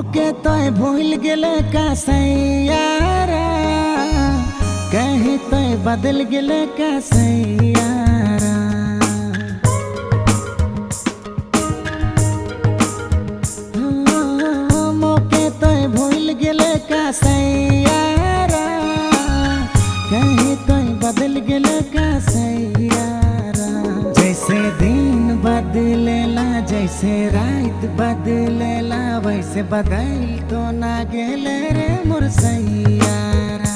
मोके तो भूल गेले का सैयारा, कहीं तो बदल गेले का सैयारा। मोके तो भूल गेले का सैयारा, कहीं तो बदल गेले का सैयारा। जैसे दिन बदलेला जैसे रात बदलेला, वैसे बदल तो ना गेले रे मोर सैयारा।